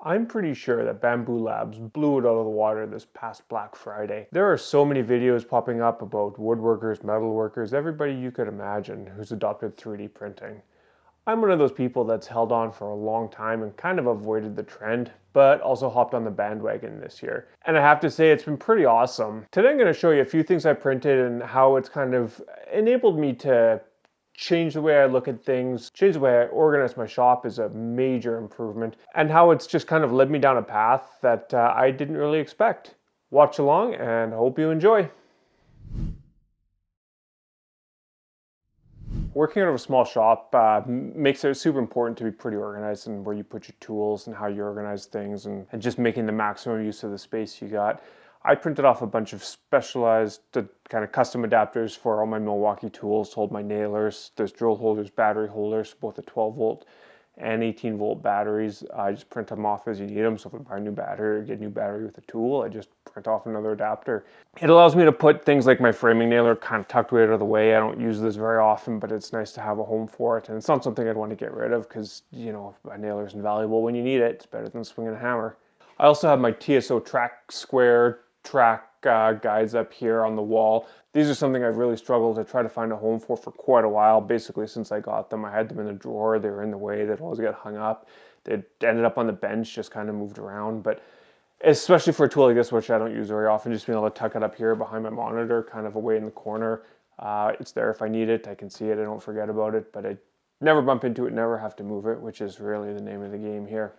I'm pretty sure that Bamboo Labs blew it out of the water this past Black Friday. There are so many videos popping up about woodworkers, metalworkers, everybody you could imagine who's adopted 3D printing. I'm one of those people that's held on for a long time and kind of avoided the trend, but also hopped on the bandwagon this year. And I have to say it's been pretty awesome. Today I'm going to show you a few things I printed and how it's kind of enabled me to change the way I look at things, change the way I organize my shop is a major improvement, and how it's just kind of led me down a path that I didn't really expect. Watch along and hope you enjoy. Working out of a small shop makes it super important to be pretty organized in where you put your tools and how you organize things and just making the maximum use of the space you got. I printed off a bunch of specialized kind of custom adapters for all my Milwaukee tools, hold my nailers, there's drill holders, battery holders, both a 12 volt and 18 volt batteries. I just print them off as you need them. So if I buy a new battery or get a new battery with a tool, I just print off another adapter. It allows me to put things like my framing nailer kind of tucked way out of the way. I don't use this very often, but it's nice to have a home for it. And it's not something I'd want to get rid of because, you know, if a nailer is invaluable when you need it, it's better than swinging a hammer. I also have my TSO track square track guides up here on the wall. These are something I've really struggled to try to find a home for quite a while. Basically, since I got them, I had them in the drawer. They were in the way. They'd always get hung up. They ended up on the bench, just kind of moved around. But especially for a tool like this, which I don't use very often, just being able to tuck it up here behind my monitor, kind of away in the corner. It's there if I need it. I can see it. I don't forget about it. But I never bump into it, never have to move it, which is really the name of the game here.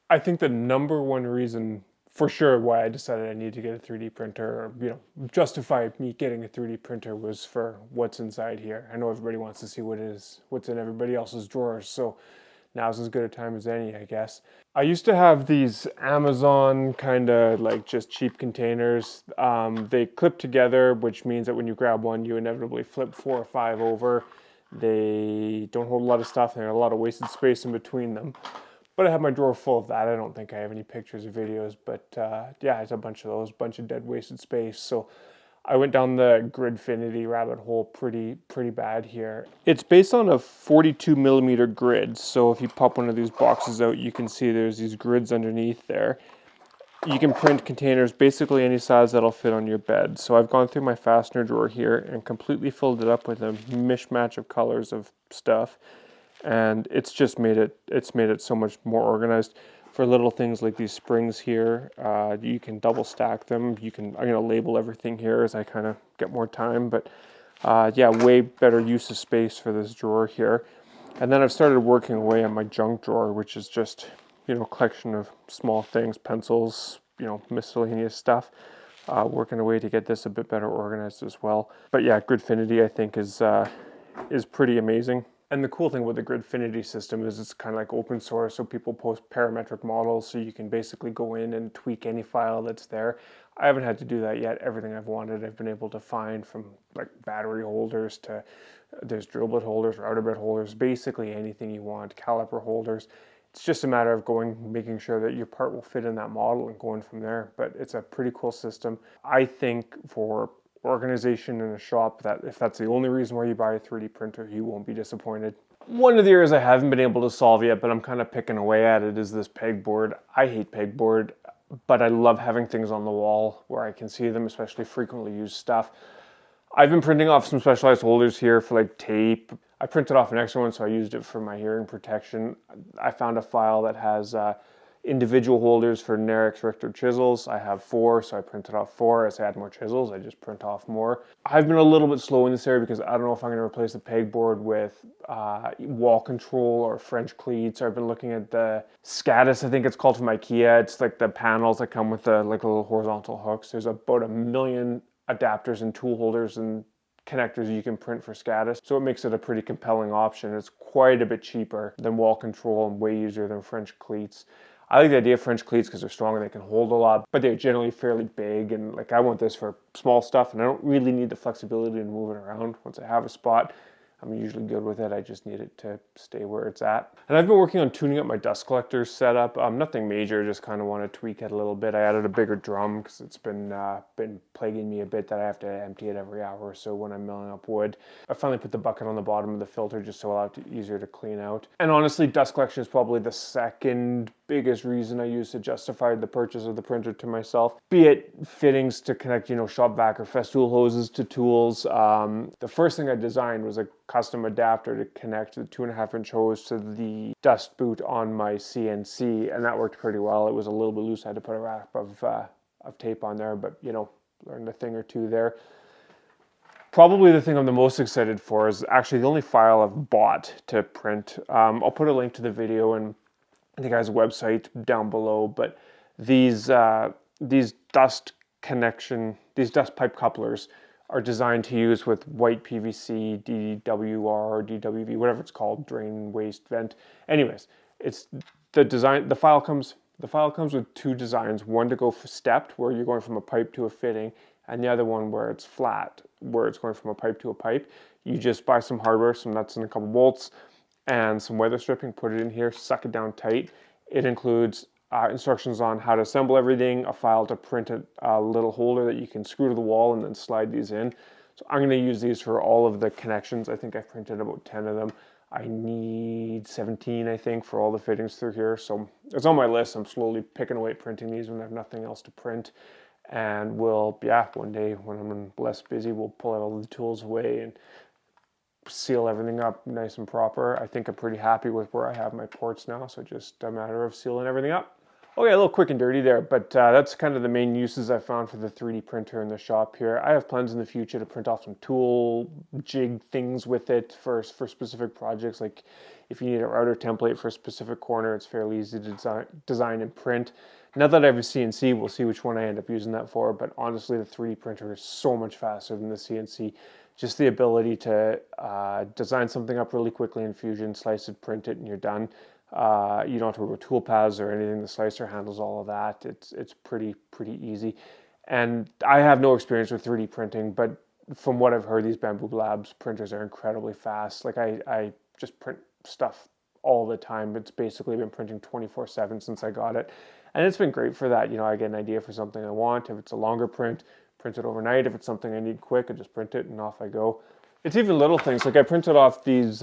I think the number one reason for sure why I decided I needed to get a 3D printer, or, you know, justify me getting a 3D printer was for what's inside here. I know everybody wants to see what's in everybody else's drawers, so now's as good a time as any, I guess. I used to have these Amazon kind of like just cheap containers. They clip together, which means that when you grab one, you inevitably flip 4 or 5 over. They don't hold a lot of stuff. There's a lot of wasted space in between them. But I have my drawer full of that. I don't think I have any pictures or videos, but yeah, it's a bunch of those, bunch of dead wasted space. So I went down the Gridfinity rabbit hole pretty bad here. It's based on a 42 millimeter grid. So if you pop one of these boxes out, you can see there's these grids underneath there. You can print containers basically any size that'll fit on your bed. So I've gone through my fastener drawer here and completely filled it up with a mishmash of colors of stuff. And it's just made it so much more organized. For little things like these springs here, you can double stack them. I'm gonna label everything here as I kind of get more time, but yeah, way better use of space for this drawer here. And then I've started working away on my junk drawer, which is just, you know, a collection of small things, pencils, you know, miscellaneous stuff. Working away to get this a bit better organized as well. But yeah, Gridfinity I think is pretty amazing. And the cool thing with the Gridfinity system is it's kind of like open source, so people post parametric models, so you can basically go in and tweak any file that's there. I haven't had to do that yet. Everything I've wanted, I've been able to find, from like battery holders to there's drill bit holders, router bit holders, basically anything you want, caliper holders. It's just a matter of making sure that your part will fit in that model and going from there. But it's a pretty cool system. I think for organization in a shop, that if that's the only reason why you buy a 3D printer, you won't be disappointed. One of the areas I haven't been able to solve yet, but I'm kind of picking away at it, is this pegboard. I hate pegboard, but I love having things on the wall where I can see them, especially frequently used stuff. I've been printing off some specialized holders here for like tape. I printed off an extra one, so I used it for my hearing protection. I found a file that has individual holders for Nerex Richter chisels. I have 4, so I printed off 4. As I add more chisels, I just print off more. I've been a little bit slow in this area because I don't know if I'm going to replace the pegboard with wall control or French cleats. I've been looking at the Scatus, I think it's called, from IKEA. It's like the panels that come with the like little horizontal hooks. There's about 1 million adapters and tool holders and connectors you can print for Scatus, so it makes it a pretty compelling option. It's quite a bit cheaper than wall control and way easier than French cleats. I like the idea of French cleats because they're strong and they can hold a lot, but they're generally fairly big, and like I want this for small stuff and I don't really need the flexibility to move it around. Once I have a spot, I'm usually good with it. I just need it to stay where it's at. And I've been working on tuning up my dust collector setup. Nothing major, just kind of want to tweak it a little bit. I added a bigger drum because it's been plaguing me a bit that I have to empty it every hour or so when I'm milling up wood. I finally put the bucket on the bottom of the filter just so it's easier to clean out. And honestly, dust collection is probably the second biggest reason I use to justify the purchase of the printer to myself. Be it fittings to connect, shop vac or festool hoses to tools. The first thing I designed was a custom adapter to connect the 2.5-inch hose to the dust boot on my CNC, and that worked pretty well. It was a little bit loose. I had to put a wrap of tape on there, but learned a thing or two there. Probably the thing I'm the most excited for is actually the only file I've bought to print. I'll put a link to the video and the guy's website down below, but these dust pipe couplers are designed to use with white PVC, DWR, or DWV, whatever it's called, drain, waste, vent. Anyways, it's the design. The file comes with two designs. One to go for stepped, where you're going from a pipe to a fitting, and the other one where it's flat, where it's going from a pipe to a pipe. You just buy some hardware, some nuts and a couple bolts, and some weather stripping, put it in here, suck it down tight. It includes instructions on how to assemble everything, a file to print a little holder that you can screw to the wall and then slide these in. So I'm going to use these for all of the connections. I think I printed about 10 of them. I need 17, I think, for all the fittings through here. So it's on my list. I'm slowly picking away at printing these when I have nothing else to print. And one day when I'm less busy, we'll pull out all the tools away and seal everything up nice and proper. I think I'm pretty happy with where I have my ports now, so just a matter of sealing everything up. Okay, a little quick and dirty there, but that's kind of the main uses I found for the 3D printer in the shop here. I have plans in the future to print off some tool jig things with it for specific projects. Like if you need a router template for a specific corner, it's fairly easy to design and print. Now that I have a CNC, we'll see which one I end up using that for, but honestly, the 3D printer is so much faster than the CNC. Just the ability to design something up really quickly in Fusion, slice it, print it, and you're done. You don't have to worry about tool paths or anything. The slicer handles all of that. It's pretty easy. And I have no experience with 3D printing, but from what I've heard, these Bamboo Labs printers are incredibly fast. Like I just print stuff all the time. It's basically been printing 24/7 since I got it. And it's been great for that. I get an idea for something I want. If it's a longer print it overnight. If it's something I need quick, I just print it and off I go. It's even little things. Like I printed off these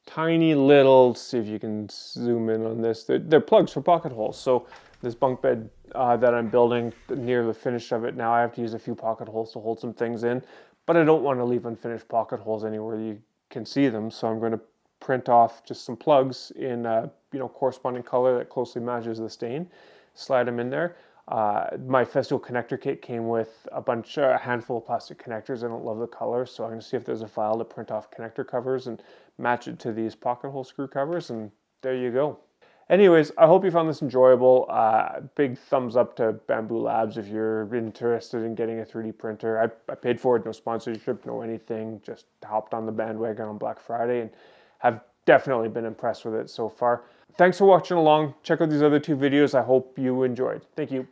tiny little, see if you can zoom in on this. They're plugs for pocket holes. So this bunk bed that I'm building, near the finish of it now, I have to use a few pocket holes to hold some things in. But I don't want to leave unfinished pocket holes anywhere you can see them. So I'm going to print off just some plugs in corresponding color that closely matches the stain. Slide them in there. My festool connector kit came with a handful of plastic connectors. I don't love the color, so I'm going to see if there's a file to print off connector covers and match it to these pocket hole screw covers, and there you go. Anyways, I hope you found this enjoyable. Big thumbs up to Bamboo Labs if you're interested in getting a 3D printer. I paid for it, no sponsorship, no anything, just hopped on the bandwagon on Black Friday and have definitely been impressed with it so far. Thanks for watching along. Check out these other two videos. I hope you enjoyed. Thank you.